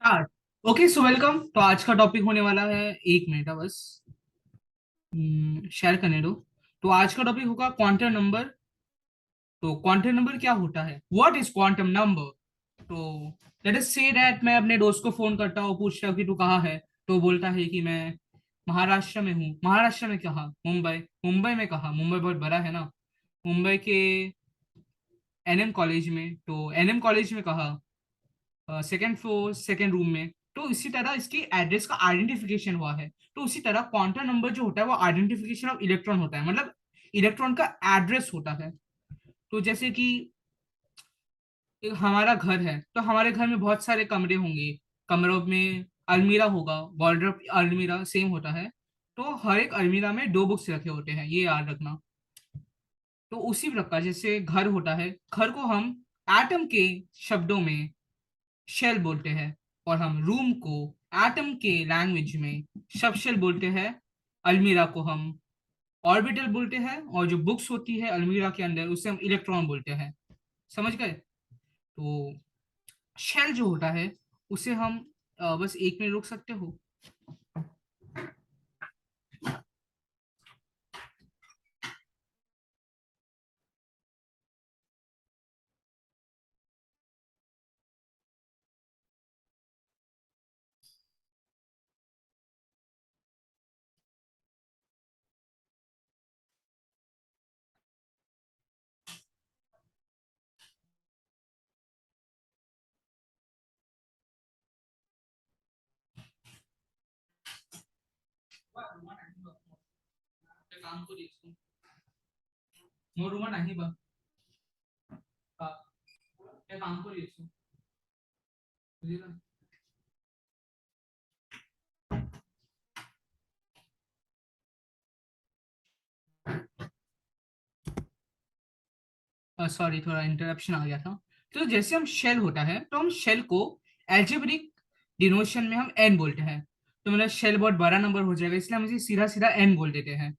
हाँ। Okay, so welcome. तो आज का टॉपिक होने वाला है, 1 मिनट है बस। शेयर करने दो। तो आज का टॉपिक होगा क्वांटम नंबर। तो क्वांटम नंबर क्या होता है, व्हाट इज क्वांटम नंबर। तो लेट अस से दैट मैं अपने दोस्त को फोन करता हूँ, पूछता हूँ कि तू कहाँ है। तो बोलता है कि मैं महाराष्ट्र में हूँ। महाराष्ट्र में कहाँ? मुंबई। मुंबई में कहाँ? मुंबई बहुत बड़ा है ना। मुंबई के एनएम कॉलेज में। तो एनएम कॉलेज में कहाँ? सेकेंड फ्लोर सेकेंड रूम में। तो इसी तरह इसकी एड्रेस का आइडेंटिफिकेशन हुआ है। तो उसी तरह क्वांटम नंबर जो होता है वो आइडेंटिफिकेशन ऑफ इलेक्ट्रॉन होता है, मतलब इलेक्ट्रॉन का एड्रेस होता है। तो जैसे कि एक हमारा घर है, तो हमारे घर में बहुत सारे कमरे होंगे। कमरों में अलमीरा होगा, वॉर्डरोब अलमीरा सेम होता है। तो हर एक अलमीरा में दो बुक्स रखे होते हैं, ये याद रखना। तो उसी प्रकार जैसे घर होता है, घर को हम एटम के शब्दों में शेल बोलते हैं। और हम रूम को एटम के लैंग्वेज में सब शेल बोलते हैं। अलमीरा को हम ऑर्बिटल बोलते हैं, और जो बुक्स होती है अलमीरा के अंदर उसे हम इलेक्ट्रॉन बोलते हैं। समझ गए? तो शेल जो होता है उसे हम बस 1 मिनट रुक सकते हो? काम को देखो, मोर रूम नहीं बा। काम को देखो। सॉरी, थोड़ा इंटरप्शन आ गया था। तो जैसे हम शेल होता है, तो हम शेल को एल्जेब्रिक डिनोशन में हम एन बोलते हैं। तो मतलब शेल बहुत बड़ा नंबर हो जाएगा, इसलिए हम इसे सीधा सीधा एन बोल देते हैं।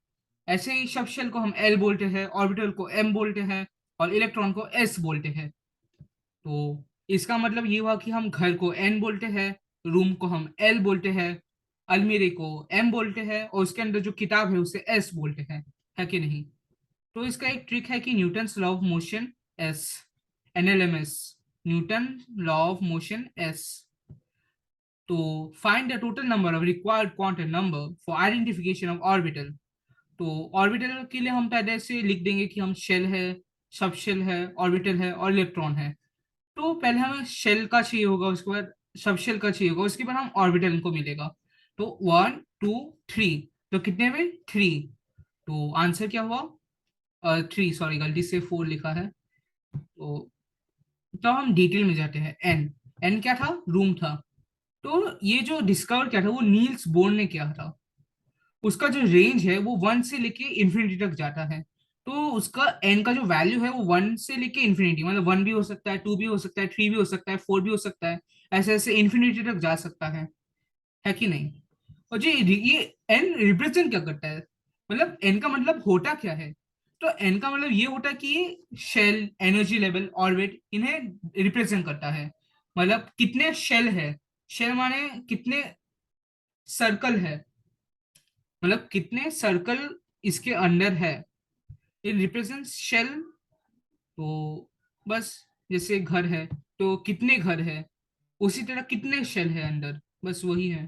ऐसे ही सब शेल को हम एल बोलते हैं, ऑर्बिटल को एम बोलते हैं, और इलेक्ट्रॉन को एस बोलते हैं। तो इसका मतलब ये हुआ कि हम घर को एन बोलते हैं, रूम को हम एल बोलते हैं, अलमीरे को एम बोलते हैं, और उसके अंदर जो किताब है उसे एस बोलते हैं। है कि नहीं? तो इसका एक ट्रिक है कि Newton's law of motion S, NLMS, Newton law of motion S. तो find the total number of required quantum number for identification of orbital. तो ऑर्बिटल के लिए हम पहले से लिख देंगे कि हम शेल है, सब शेल है, ऑर्बिटल है और इलेक्ट्रॉन है। तो पहले हमें शेल का चाहिए होगा, उसके बाद सब शेल का चाहिए होगा, उसके बाद हम ऑर्बिटल को मिलेगा। तो 1 2 3। तो कितने में? 3। तो आंसर क्या हुआ? 3, सॉरी गलती से 4 लिखा है। तो हम डिटेल में जाते हैं। एन, एन क्या था? रूम था। तो ये जो डिस्कवर किया था वो नील्स बोर ने किया था। उसका जो रेंज है वो 1 से लेके इन्फिनिटी तक जाता है। तो उसका एन का जो वैल्यू है वो 1 से लेके इन्फिनिटी, मतलब 1 भी हो सकता है, 2 भी हो सकता है, 3 भी हो सकता है, 4 भी हो सकता है। ऐसे ऐसे इन्फिनिटी तक जा सकता है कि नहीं? और जी ये एन रिप्रेजेंट क्या करता है, मतलब एन का मतलब होता क्या है? तो एन का मतलब ये होता है कि ये शेल, एनर्जी लेवल, ऑर्बिट इन्हें रिप्रेजेंट करता है। मतलब कितने शेल है, शेल माने कितने सर्कल है, मतलब कितने सर्कल इसके अंदर है। ये रिप्रेजेंट शेल। तो बस जैसे घर है, तो कितने घर है, उसी तरह कितने शेल है अंदर, बस वही है।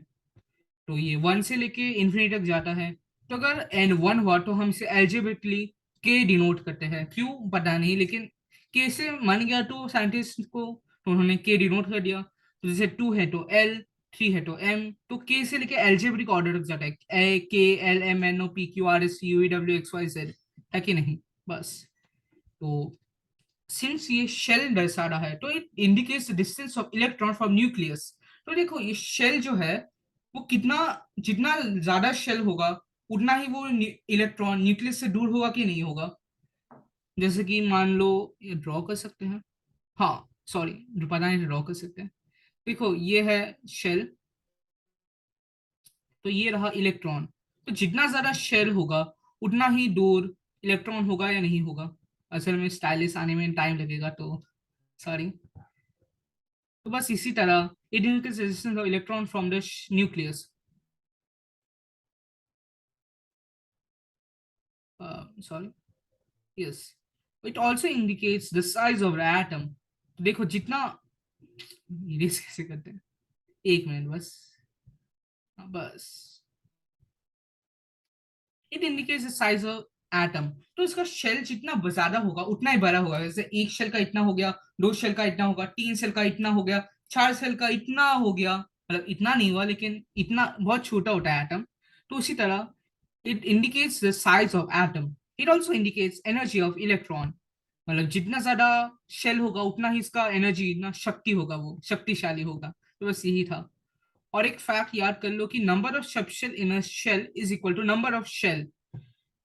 तो ये 1 से लेके इन्फिनिटी तक जाता है। तो अगर n 1 हुआ तो हम इसे एल्जेब्रिकली के डिनोट करते हैं, क्यों पता नहीं, लेकिन के से मन गया तो साइंटिस्ट को, तो उन्होंने के डिनोट कर दिया। तो जैसे 2 है तो एल, 3 है तो एम। तो के से लेके एल्जेब्रिक ऑर्डर तक जाता है, A K L M N O P Q R S U W X Y Z. है कि नहीं? बस। तो सिंस ये शेल दर्शा रहा है तो it indicates distance of electron from nucleus. तो देखो ये शेल जो है वो कितना, जितना ज्यादा शेल होगा उतना ही वो इलेक्ट्रॉन न्यूक्लियस से दूर होगा कि नहीं होगा। जैसे कि मान लो, ये ड्रॉ कर सकते हैं। हाँ, सॉरी, पता नहीं, ड्रॉ कर सकते हैं। देखो ये है शेल, तो ये रहा इलेक्ट्रॉन। तो जितना ज्यादा शेल होगा उतना ही दूर इलेक्ट्रॉन होगा या नहीं होगा। असल में स्टाइलिश आने में टाइम लगेगा, तो सॉरी। तो बस इसी तरह it increase resistance of electron from the nucleus. Sorry, yes, it also indicates the size of the atom. तो देखो जितना, इरेज कैसे करते हैं, एक मिनट बस. बस it indicates the size of atom. तो इसका शेल जितना ज्यादा होगा उतना ही बड़ा होगा. जैसे एक शेल का इतना हो गया, दो शेल का इतना होगा, तीन शेल का इतना हो गया, चार शेल का इतना हो गया. मतलब इतना नहीं हुआ लेकिन इतना बहुत छोटा होता है एटम. तो उसी तरह it indicates the size of atom. It also indicates energy of electron. मतलब जितना ज्यादा शेल होगा उतना ही इसका एनर्जी, इतना शक्ति होगा, वो शक्तिशाली होगा. तो बस यही था. और एक फैक्ट याद कर लो कि नंबर ऑफ सब shell in a shell is equal to number of shell.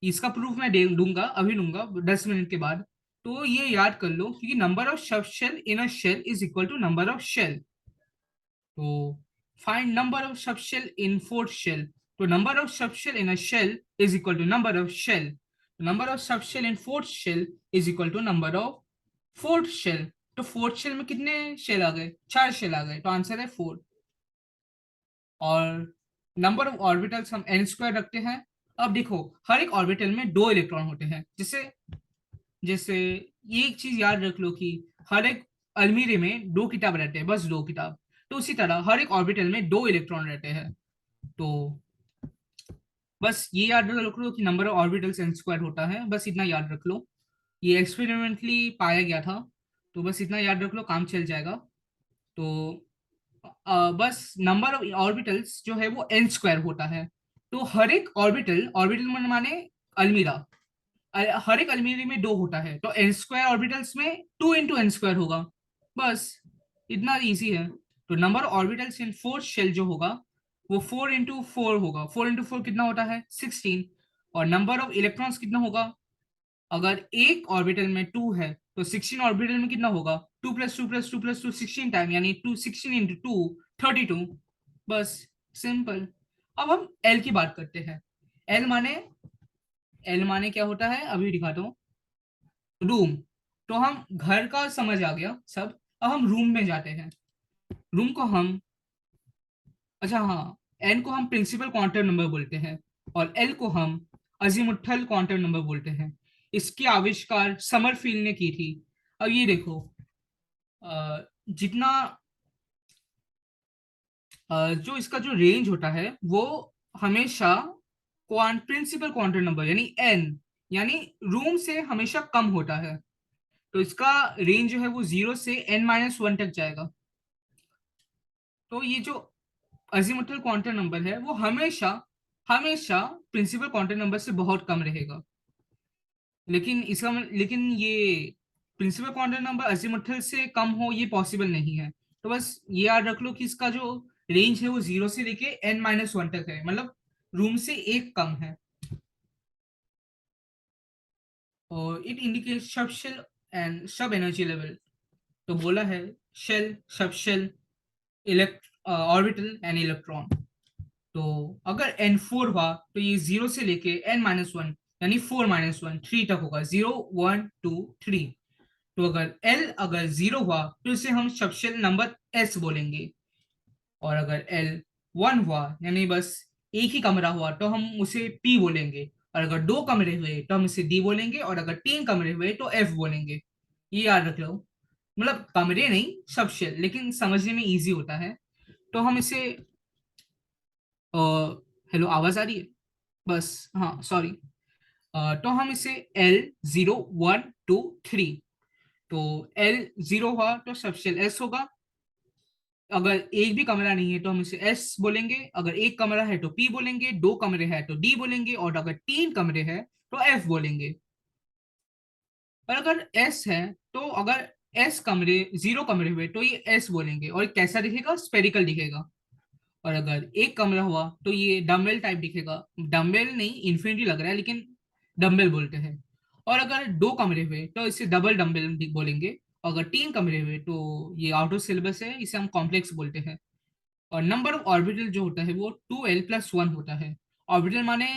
इसका प्रूफ मैं दूंगा, अभी दूंगा 10 मिनट के बाद. तो ये याद कर लो क्योंकि नंबर ऑफ सब shell in a shell is equal to number of shell. तो फाइंड नंबर ऑफ सब शेल इन फोर्थ शेल. तो नंबर ऑफ सब shell in a shell is equal to number of shell. Number of सब shell in fourth shell is equal to number of fourth shell. तो fourth shell में कितने shell आ गए? चार shell आ गए. तो आंसर है 4. और नंबर ऑफ ऑर्बिटल्स हम एन स्क्वायर रखते हैं. अब देखो हर एक ऑर्बिटल में दो इलेक्ट्रॉन होते हैं. जैसे जैसे ये एक चीज याद रख लो कि हर एक अलमीरे में दो किताब रहते हैं, बस दो किताब. तो उसी तरह हर एक ऑर्बिटल में दो इलेक्ट्रॉन रहते हैं. तो बस ये याद रख लो कि number of orbitals n square होता है. बस इतना याद रख लो. ये एक्सपेरिमेंटली पाया गया था. तो बस इतना याद रख लो, काम चल जाएगा. तो बस नंबर ऑफ ऑर्बिटल्स जो है वो एन स्क्वायर होता है. तो हर एक ऑर्बिटल, ऑर्बिटल माने अलमीरा, हर एक अलमीरे में दो होता है. तो एन स्क्वायर ऑर्बिटल्स में 2 इंटू एन स्क्वायर होगा. बस इतना इजी है. तो number orbitals in fourth shell जो होगा वो 4 इंटू 4 होगा. 4 इंटू 4 कितना होता है? 16. और नंबर ऑफ इलेक्ट्रॉन्स कितना होगा? अगर एक ऑर्बिटल में 2 है तो 16 ऑर्बिटल में कितना होगा? 2 + 2 + 2 + 2 16 टाइम, यानी 16 इंटू 2 32. बस सिंपल. अब हम एल की बात करते हैं. एल माने, एल माने क्या होता है अभी दिखाता हूँ. रूम. तो हम घर का समझ आ गया सब. अब हम रूम में जाते हैं. रूम को हम, अच्छा हाँ, एन को हम प्रिंसिपल क्वांटम नंबर बोलते हैं और एल को हम अजीमुथल क्वांटम नंबर बोलते हैं. इसकी आविष्कार समरफील्ड ने की थी. अब ये देखो, जितना जो इसका जो रेंज होता है वो हमेशा प्रिंसिपल क्वांटम नंबर यानी एन, यानी रूम से हमेशा कम होता है. तो इसका रेंज जो है वो 0 से n-1 तक जाएगा. तो ये जो अजीमुथल क्वांटम नंबर है वो हमेशा हमेशा प्रिंसिपल क्वांटम नंबर से बहुत कम रहेगा. लेकिन ये प्रिंसिपल क्वांटम नंबर अजीमुथल से कम हो ये पॉसिबल नहीं है. तो बस ये याद रख लो कि इसका जो रेंज है वो 0 से लेके n-1 तक है, मतलब रूम से एक कम है. और it indicate subshell and sub energy level. तो बोला है shell, subshell, elect orbital and electron. तो अगर n4 हुआ तो ये 0 से लेके n-1 यानी 4-1 3 तक होगा. 0 1 2 3. तो अगर L अगर 0 हुआ तो इसे हम सबशेल नंबर S बोलेंगे. और अगर L 1 हुआ यानी बस एक ही कमरा हुआ तो हम उसे P बोलेंगे. और अगर दो कमरे हुए तो हम इसे D बोलेंगे. और अगर तीन कमरे हुए तो F बोलेंगे. ये याद रख लो. मतलब कमरे नहीं, सबशेल, लेकिन समझने में इजी होता है. तो हम इसे, हेलो आवाज आ रही है? बस हाँ सॉरी. तो हम इसे L 0 1 2 3. तो L 0 हुआ तो सबशेल S होगा. अगर एक भी कमरा नहीं है तो हम इसे S बोलेंगे. अगर एक कमरा है तो P बोलेंगे. दो कमरे हैं तो D बोलेंगे. और अगर तीन कमरे हैं तो F बोलेंगे. और अगर S है तो अगर S कमरे 0 कमरे हुए तो ये S बोलेंगे. और कैसा दिखेगा? स्पेरिकल दिखेगा. और अगर एक कमरा हुआ तो ये डम्बेल टाइप दिखेगा. डम्बेल नहीं, इन्फिनिटी लग रहा है लेकिन डम्बेल बोलते हैं. और अगर दो कमरे हुए तो इसे डबल डम्बेल बोलेंगे. अगर तीन कमरे हुए तो ये आउट ऑफ सिलेबस है, इसे हम कॉम्प्लेक्स बोलते हैं. और नंबर ऑफ ऑर्बिटल जो होता है वो 2l + 1 होता है. ऑर्बिटल माने,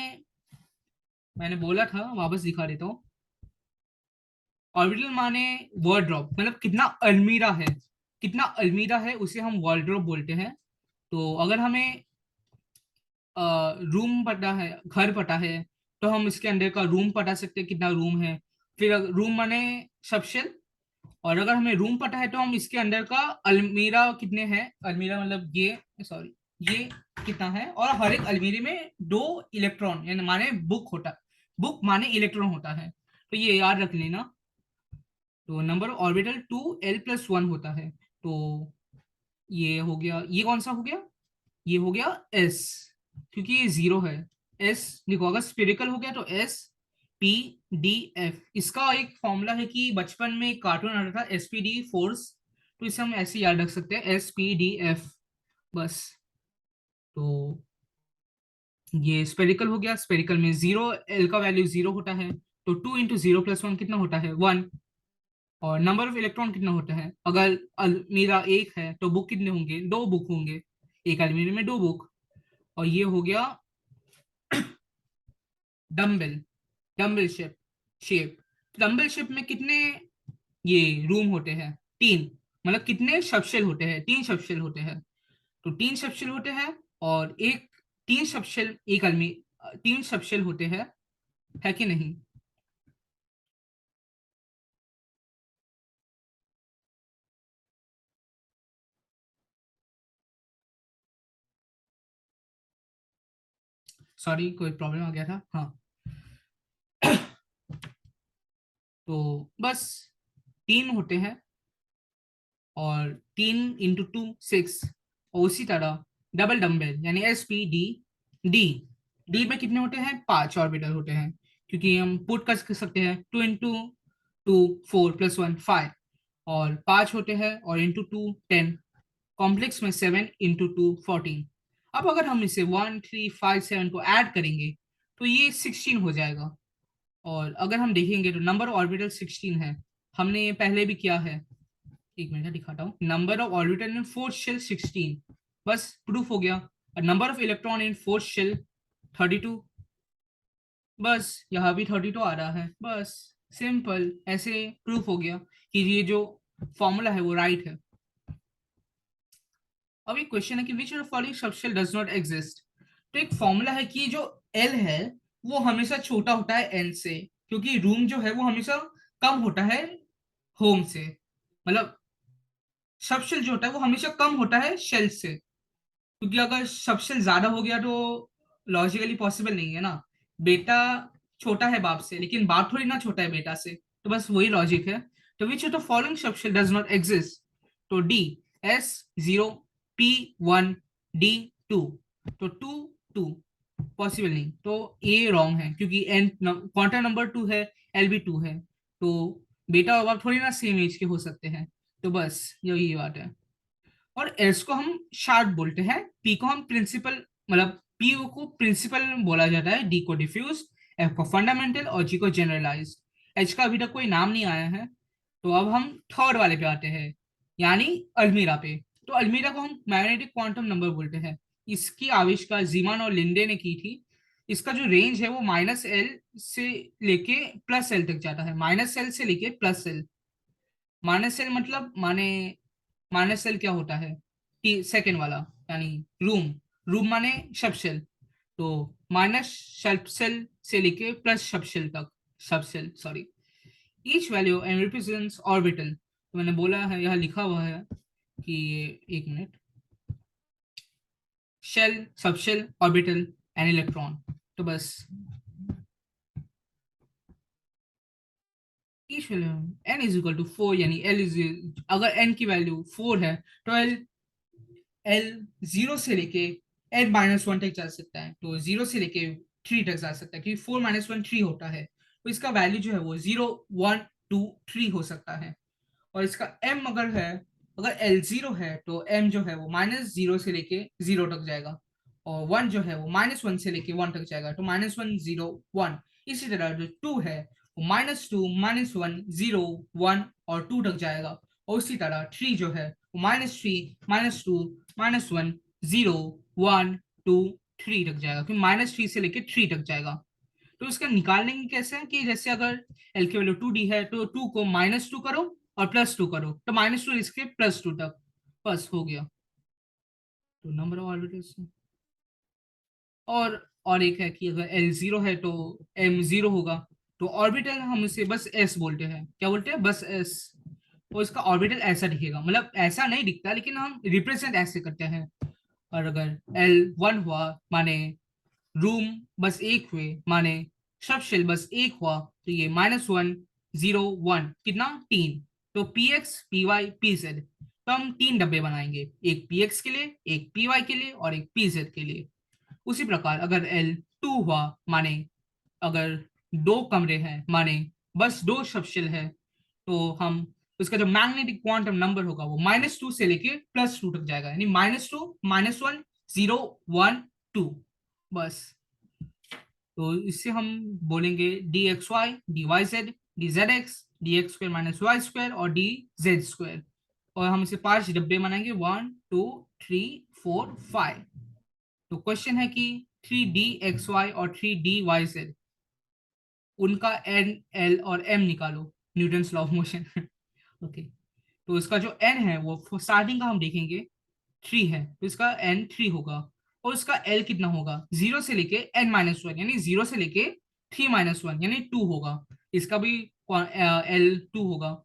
मैंने बोला था वापस दिखा देता हूँ. ऑर्बिटल माने वर्ड ड्रॉप, मतलब कितना अलमीरा है. कितना अलमीरा है उसे हम वॉर्डरोब बोलते हैं। तो अगर हमें रूम पता है, घर पता है, तो हम इसके अंदर का रूम पता सकते हैं कितना रूम है। फिर रूम माने सबशेल। और अगर हमें रूम पता है तो हम इसके अंदर का अलमीरा कितने हैं, अलमीरा मतलब ये, सॉरी, ये कितना है। और हर एक अलमीरे में दो इलेक्ट्रॉन यानी माने बुक होता, बुक माने इलेक्ट्रॉन होता है। तो ये याद रख लेना। तो नंबर ऑर्बिटल 2l+1 होता है। तो ये हो गया, ये कौन सा हो गया, ये हो गया एस, क्योंकि ये जीरो है। एस देखो, अगर स्फेरिकल हो गया तो S, P, D, F। इसका एक फॉर्मूला है कि बचपन में एक कार्टून आता था SPD फोर्स, तो इसे हम ऐसे याद रख सकते हैं S, P, D, F, बस। तो ये स्पेरिकल हो गया, स्पेरिकल में जीरो, एल का वैल्यू जीरो होता है। तो 2 × 0+1 कितना होता है, 1। और नंबर ऑफ इलेक्ट्रॉन कितना होता है, अगर अलमीरा एक है तो बुक कितने होंगे, दो बुक होंगे, एक अलमीरे में दो बुक। और ये हो गया dumbbell, dumbbell shape. Dumbbell shape में कितने ये रूम होते हैं, तीन। मतलब कितने सबशेल होते हैं, तीन सबशेल होते हैं। तो तीन सबशेल होते हैं, और एक, तीन सबशेल एक अलमी, तीन सबशेल होते हैं, है कि नहीं। सॉरी, कोई प्रॉब्लम आ गया था, हाँ। तो बस तीन होते हैं, और 3 × 2 6। और उसी तरह डबल डम्बल यानी SPD, डी में कितने होते हैं, पांच ऑर्बिटल होते हैं, क्योंकि हम पुट कर सकते हैं 2 × 2 4+1 5। और पांच होते हैं, और इंटू टू 10। कॉम्प्लेक्स में 7 × 2 14। अब अगर हम इसे 1 3 5 7 को ऐड करेंगे तो ये 16 हो जाएगा। और अगर हम देखेंगे तो नंबर ऑर्बिटल 16 है, हमने ये पहले भी किया है। एक मिनट दिखाता हूँ, number of orbital in fourth shell 16, बस प्रूफ हो गया। और number of electron in fourth shell 32, बस यहाँ भी 32 आ रहा है, बस सिंपल ऐसे प्रूफ हो गया कि ये जो फॉर्मूला है वो राइट है। अब एक क्वेश्चन है कि which of following subshell does not exist. तो एक फॉर्मूला है कि जो एल है वो हमेशा छोटा होता है एन से, क्योंकि रूम जो है वो हमेशा कम होता है होम से। मतलब सबशेल जो होता है वो हमेशा कम होता है शेल से, क्योंकि अगर सबसे ज्यादा हो गया तो लॉजिकली पॉसिबल नहीं है ना। बेटा छोटा है बाप से, लेकिन बाप थोड़ी ना छोटा है बेटा से। तो बस वही लॉजिक है। तो which of the following subshell does not exist. तो डी, S0, P1, D2। तो टू टू पॉसिबल नहीं, तो ए रॉन्ग है, क्योंकि एन क्वांटम नंबर टू है, एल भी टू है। तो बेटा और बाप थोड़ी ना सेम एज के हो सकते हैं। तो बस यही बात है। और एस को हम शार्प बोलते हैं, पी को हम प्रिंसिपल, मतलब पी को प्रिंसिपल बोला जाता है, डी को डिफ्यूज, एफ को फंडामेंटल, और जी को जनरलाइज। एच का अभी तक कोई नाम नहीं आया है। तो अब हम थर्ड वाले पे आते हैं, यानी अल्मीरा पे। तो अल्मीरा को हम मैग्नेटिक क्वांटम नंबर बोलते हैं। इसकी आविष्कार जीमान और लिंडे ने की थी। इसका जो रेंज है वो -L से लेके +L तक जाता है, -L से लेके +L। -L मतलब माने, -L क्या होता है, सेकेंड वाला, यानी रूम, रूम माने सबसेल। तो माइनस सबसेल से लेके प्लस सबसेल तक, subshell sorry. Each value and represents orbital. तो मैंने बोला है, यहाँ लिखा हुआ है कि एक minute, shell, subshell, orbital and electron. तो बस ईच वैल्यू n = 4, यानी L इज, अगर n की वैल्यू 4 है तो एल जीरो से लेके n-1 तक जा सकता है। तो जीरो से लेके 3 तक जा सकता है, क्योंकि 4 - 1 3 होता है। तो इसका वैल्यू जो है वो 0 1 2 3 हो सकता है। और इसका m अगर है, अगर L0 है तो m जो है वो -0 से लेके 0 तक जाएगा। और 1 जो है वो -1 से लेके 1 तक जाएगा, तो -1 0 1। इसी तरह जो 2 है वो -2 -1 0 1 और 2 तक जाएगा। और उसी तरह 3 जो है वो -3 -2 -1 0 1 2 3 तक जाएगा, क्योंकि -3 से लेके 3 तक जाएगा। तो इसका निकालेंगे कैसे, कि जैसे अगर एल की वैल्यू 2D है तो 2 को -2 करो और +2 करो तो -2 इसके +2 तक, बस हो गया। तो नंबर ऑफ ऑर्बिटल्स। और एक है कि अगर L 0 है तो M 0 होगा। तो ऑर्बिटल हम इसे बस S बोलते हैं, क्या बोलते हैं, बस S। तो इसका ऑर्बिटल ऐसा दिखेगा, मतलब ऐसा नहीं दिखता लेकिन हम रिप्रेजेंट ऐसे करते हैं। और अगर L 1 हुआ माने रूम बस एक हुए, माने सब शेल बस एक हुआ, तो ये -1 0 1 कितना 3। तो PX PY PZ, तो हम 3 डब्बे बनाएंगे, एक PX के लिए, एक PY के लिए और एक PZ के लिए। उसी प्रकार अगर L 2 हुआ माने अगर 2 कमरे हैं, माने बस 2 सबशेल है, तो हम उसका जो मैग्नेटिक क्वांटम नंबर होगा वो -2 से लेके +2 तक जाएगा, यानी -2 -1 0 1 2, बस। तो इससे हम बोलेंगे DXY DYZ DZX DX² - Y² और DZ²। और हम इसे 5 डब्बे बनाएंगे, 1 2 3 4 5। तो क्वेश्चन है कि 3DXY और 3DYZ, उनका N L और M निकालो, Newton's law of motion. Okay. तो इसका जो N है वो स्टार्टिंग का हम देखेंगे 3 है, तो इसका N 3 होगा। और इसका L कितना होगा, 0 से लेके N-1, यानी 0 से लेके 3-1 यानी 2 होगा। इसका भी L 2 होगा।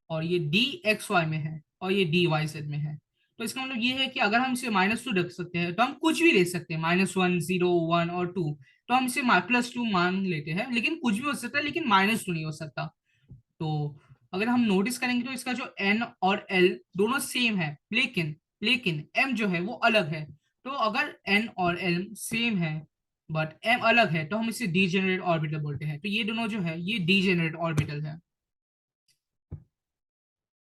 और ये DXY में है और ये DYZ में है। तो इसका मतलब ये है कि अगर हम इसे -2 रख सकते हैं तो हम कुछ भी ले सकते हैं, -1 0 1 और 2। तो हम इसे +2 मान लेते हैं, लेकिन कुछ भी हो सकता है, लेकिन -2 नहीं हो सकता। तो अगर हम नोटिस करेंगे तो इसका जो N और L दोनों सेम है, लेकिन लेकिन M जो है वो अलग है। तो अगर N और L सेम है बट M अलग है, तो हम इसे डीजेनरेट ऑर्बिटल बोलते हैं। तो ये दोनों जो है ये डीजेनरेट ऑर्बिटल है।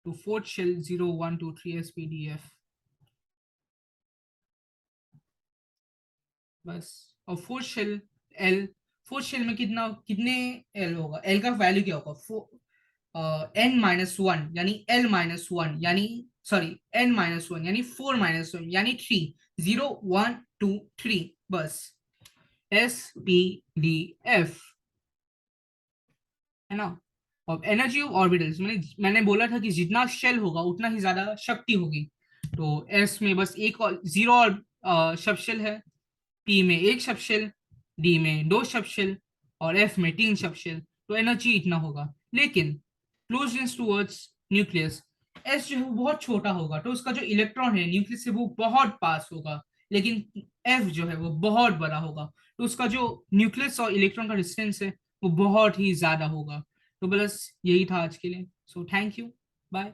तो फोर्थ शेल 0 1 2 3 SPDF, बस। और फोर्थ शेल में कितने L होगा, L का वैल्यू क्या होगा, N-1 यानी L-1 यानी सॉरी N-1 यानी 4-1 यानी 3 0 1 2 3, बस। SPDF, है ना। और एनर्जी ऑफ ऑर्बिटल्स, मैंने बोला था कि जितना शेल होगा उतना ही ज्यादा शक्ति होगी। तो एस में बस एक और 0 और सबशेल है, पी में एक सबशेल, डी में 2 सबशेल और एफ में 3 सबशेल। तो एनर्जी इतना होगा। लेकिन क्लोजनेस टूवर्ड्स न्यूक्लियस, एस जो है वो बहुत छोटा होगा, तो उसका जो इलेक्ट्रॉन है न्यूक्लियस से वो बहुत पास होगा। लेकिन एफ जो है वो बहुत बड़ा होगा, तो उसका जो न्यूक्लियस और इलेक्ट्रॉन का डिस्टेंस है वो बहुत ही ज्यादा होगा। तो बस यही था आज के लिए। So thank you, bye.